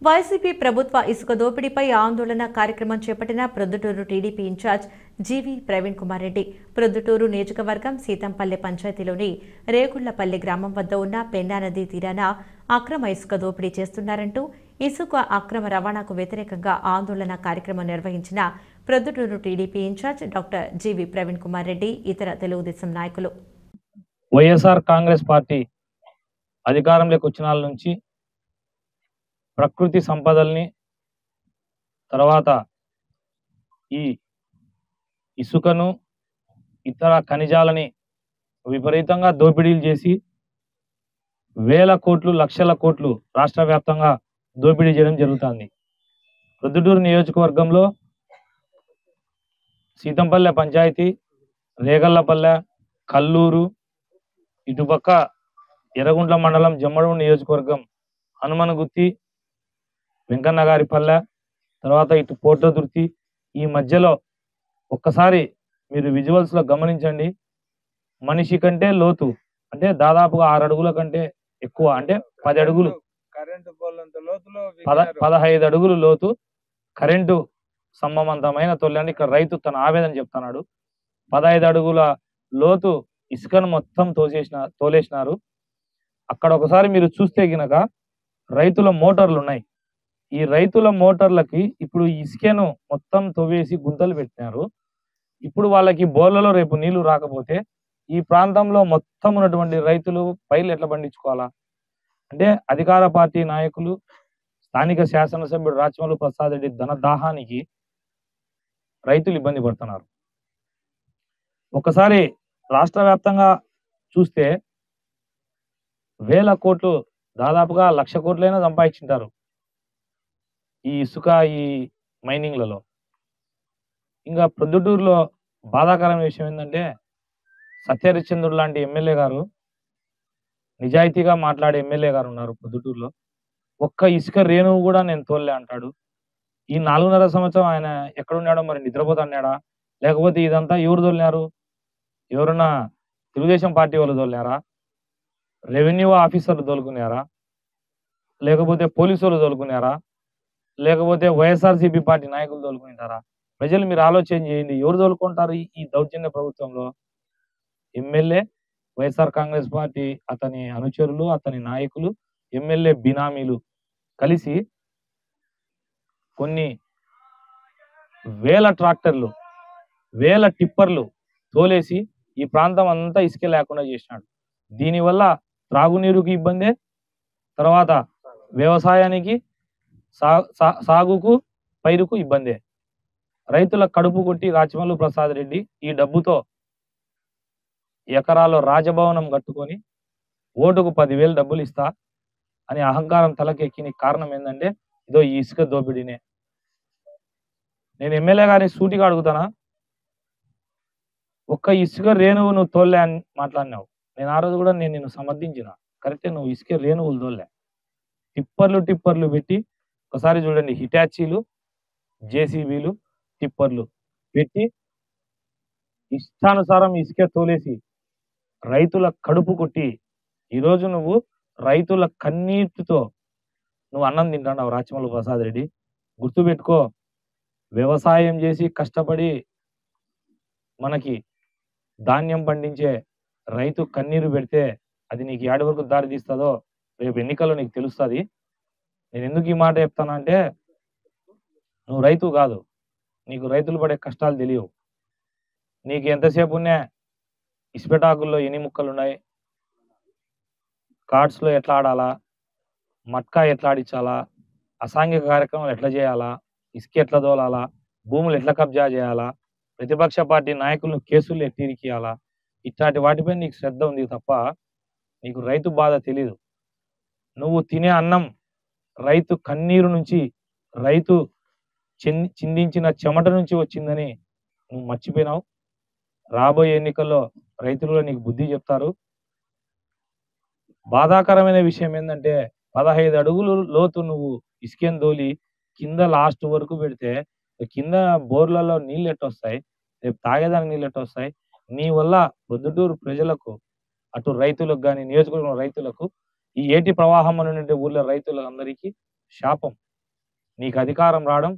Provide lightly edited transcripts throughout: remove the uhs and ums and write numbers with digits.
YCP ప్రభుత్వ ఇసుక దోపిడీపై ఆందోళన కార్యక్రమం చేపట్టిన Proddatur TDP incharge G V Praveen Kumar Reddy. Proddatur నియోజకవర్గం సీతంపల్లె పంచాయతీలోని రేగుళ్లపల్లి గ్రామం వద్ద ఉన్న పెన్నా నదీ తీరాన అక్రమ ఇసుక దోపిడీ చేస్తున్నారంటూ ఇసుక అక్రమ రవాణాకు వ్యతిరేకంగా ఆందోళన కార్యక్రమం నిర్వహించిన Proddatur TDP incharge doctor G V Praveen Kumar Reddy ఇతర తెలుగుదేశం నాయకులు. వైఎస్ఆర్ కాంగ్రెస్ పార్టీ అధికారంలోకి వచ్చిన నుంచి ప్రకృతి సంపదల్ని తర్వాత ఈ ఇసుకను ఇతర ఖనిజాలని విపరీతంగా దోపిడీలు చేసి వేల కోట్లు లక్షల కోట్లు రాష్ట్ర వ్యాప్తంగా దోపిడీ చేయడం జరుగుతుంది. ప్రొద్దుటూరు నియోజకవర్గంలో సీతంపల్లె పంచాయతీ, రేగళ్లపల్లె, కల్లూరు, ఇటుపక్క ఎర్రగుంట్ల మండలం జమ్మడూరు నియోజకవర్గం హనుమనగుత్తి, వెంకన్నగారిపల్లె, తర్వాత ఇటు పోటదుర్తి, ఈ మధ్యలో ఒక్కసారి మీరు విజువల్స్ లో గమనించండి. మనిషి కంటే లోతు అంటే దాదాపుగా 6 అడుగుల కంటే ఎక్కువ, అంటే 10 అడుగులు, 15 అడుగులు లోతు కరెంటు సంబంధమైన తొలని ఇక్కడ రైతు తన ఆవేదన చెప్తున్నాడు. 15 అడుగుల లోతు ఇసుకను మొత్తం తోలేసినారు. అక్కడ ఒకసారి మీరు చూస్తే గినక రైతుల మోటార్లు ఉన్నాయి. ఈ రైతుల మోటార్లకి ఇప్పుడు ఇసుకను మొత్తం తవ్వేసి గుంతలు పెట్టినారు. ఇప్పుడు వాళ్ళకి బోర్లలో రేపు నీళ్లు రాకపోతే ఈ ప్రాంతంలో మొత్తం ఉన్నటువంటి రైతులు పైర్లు ఎట్లా పండించుకోవాలా? అంటే అధికార పార్టీ నాయకులు, స్థానిక శాసనసభ్యుడు రాచమల్లు ప్రసాద్ రెడ్డి ధన దాహానికి రైతులు ఇబ్బంది పడుతున్నారు. ఒకసారి రాష్ట్ర వ్యాప్తంగా చూస్తే వేల కోట్లు, దాదాపుగా 1,00,000 కోట్లైనా సంపాదించుంటారు ఈ ఇసుక ఈ మైనింగ్లలో. ఇంకా ప్రొద్దుటూరులో బాధాకరమైన విషయం ఏంటంటే సత్యహరిశ్చంద్రుడు లాంటి ఎమ్మెల్యే గారు, నిజాయితీగా మాట్లాడే ఎమ్మెల్యే గారు ఉన్నారు ప్రొద్దుటూరులో. ఒక్క ఇసుక రేణువు కూడా నేను తోలే అంటాడు. ఈ 4.5 సంవత్సరం ఆయన ఎక్కడున్నాడో మరి, నిద్రపోతున్నాడా లేకపోతే ఇదంతా ఎవరు తోలినారు? ఎవరన్నా తెలుగుదేశం పార్టీ వాళ్ళు తోలినారా? రెవెన్యూ ఆఫీసర్లు తోలుకున్నారా? లేకపోతే పోలీసు వాళ్ళు తోలుకున్నారా? లేకపోతే వైఎస్ఆర్సీపీ పార్టీ నాయకులు తోలుకుంటారా? ప్రజలు మీరు ఆలోచన చేయండి, ఎవరు తోలుకుంటారు ఈ దౌర్జన్య ప్రభుత్వంలో? ఎమ్మెల్యే, వైఎస్ఆర్ కాంగ్రెస్ పార్టీ అతని అనుచరులు, అతని నాయకులు, ఎమ్మెల్యే బినామీలు కలిసి కొన్ని వేల ట్రాక్టర్లు, వేల టిప్పర్లు తోలేసి ఈ ప్రాంతం అంతా ఇసుక లేకుండా చేసినాడు. దీనివల్ల త్రాగునీరుకి ఇబ్బందే, తర్వాత వ్యవసాయానికి, సాగుకు, పైరుకు ఇబ్బందే. రైతుల కడుపు కొట్టి రాచమల్లు ప్రసాద్ రెడ్డి ఈ డబ్బుతో ఎకరాల్లో రాజభవనం కట్టుకొని ఓటుకు 10,000 డబ్బులు ఇస్తా అని అహంకారం తలకెక్కిన కారణం ఏంటంటే ఇదో ఈ ఇసుక దోపిడీనే. నేను ఎమ్మెల్యే గారిని సూటిగా అడుగుతానా, ఒక్క ఇసుక రేణువు నువ్వు తోలే అని మాట్లాడినావు. నేను ఆ రోజు కూడా నేను నిన్ను సమర్థించిన, కరెక్టే, నువ్వు ఇసుక రేణువులు తోలే. టిప్పర్లు పెట్టి ఒకసారి చూడండి, హిటాచీలు, జేసీబీలు, టిప్పర్లు పెట్టి ఇష్టానుసారం ఇసుక తోలేసి రైతుల కడుపు కొట్టి ఈరోజు నువ్వు రైతుల కన్నీటితో నువ్వు అన్నం తింటున్నావు రాచమల్లు ప్రసాద్ రెడ్డి. గుర్తుపెట్టుకో, వ్యవసాయం చేసి కష్టపడి మనకి ధాన్యం పండించే రైతు కన్నీరు పెడితే అది నీకు ఏడు వరకు దారి తీస్తుందో రేపు ఎన్నికల్లో నీకు తెలుస్తుంది. నేను ఎందుకు ఈ మాట చెప్తానంటే, నువ్వు రైతు కాదు, నీకు రైతులు పడే కష్టాలు తెలియవు. నీకు ఎంతసేపు ఉన్నా ఇసుపెటాకుల్లో ఎన్ని ముక్కలు ఉన్నాయి, కార్డ్స్లో ఎట్లా ఆడాలా, మట్కా ఎట్లా ఆడించాలా, అసాంఘిక కార్యక్రమాలు ఎట్లా చేయాలా, ఇసుక ఎట్లా తోలాలా, భూములు ఎట్లా కబ్జా చేయాలా, ప్రతిపక్ష పార్టీ నాయకులను కేసులు ఎట్టిరికియాలా, ఇట్లాంటి వాటిపై నీకు శ్రద్ధ ఉంది తప్ప నీకు రైతు బాధ తెలీదు. నువ్వు తినే అన్నం రైతు కన్నీరు నుంచి, రైతు చిందించిన చెమట నుంచి వచ్చిందని నువ్వు మర్చిపోయినావు. రాబోయే ఎన్నికల్లో రైతులు నీకు బుద్ధి చెప్తారు. బాధాకరమైన విషయం ఏంటంటే 15 అడుగులు లోతు నువ్వు ఇసుకను తోలి కింద లాస్ట్ వరకు పెడితే కింద బోర్లలో నీళ్ళు ఎట్టొస్తాయి, రేపు తాగేదానికి నీళ్ళు ఎట్టొస్తాయి? నీ వల్ల ప్రొద్దుటూరు ప్రజలకు, అటు రైతులకు కానీ, నియోజకవర్గం రైతులకు, ఈ ఏటి ప్రవాహం అనేటువంటి ఊర్ల రైతులందరికీ శాపం. నీకు అధికారం రావడం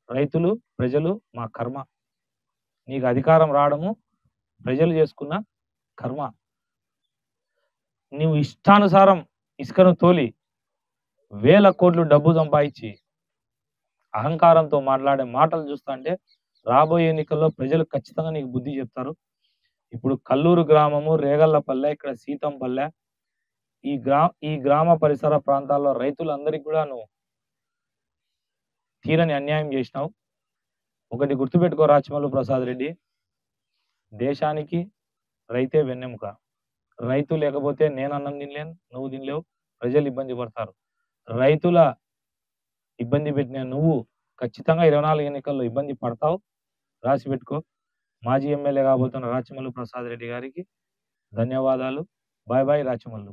రైతులు ప్రజలు మా కర్మ. నీకు అధికారం రావడము ప్రజలు చేసుకున్న కర్మ. నువ్వు ఇష్టానుసారం ఇసుకను తోలి వేల కోట్లు డబ్బు సంపాదించి అహంకారంతో మాట్లాడే మాటలు చూస్తుంటే రాబోయే ఎన్నికల్లో ప్రజలు ఖచ్చితంగా నీకు బుద్ధి చెప్తారు. ఇప్పుడు కల్లూరు గ్రామము, రేగళ్లపల్లె, ఇక్కడ సీతంపల్లె, ఈ గ్రామ పరిసర ప్రాంతాల్లో రైతులందరికీ కూడా నువ్వు తీరని అన్యాయం చేసినావు. ఒకటి గుర్తుపెట్టుకో రాచమల్లు ప్రసాద్ రెడ్డి, దేశానికి రైతే వెన్నెముక. రైతు లేకపోతే నేను అన్నం తినలేను, నువ్వు తినలేవు, ప్రజలు ఇబ్బంది పడతారు. రైతుల ఇబ్బంది పెట్టిన నువ్వు ఖచ్చితంగా 24 ఎన్నికల్లో ఇబ్బంది పడతావు. రాసి పెట్టుకో. మాజీ ఎమ్మెల్యే కాబోతున్న రాచమల్లు ప్రసాద్ రెడ్డి గారికి ధన్యవాదాలు. Bye bye Rachamallu.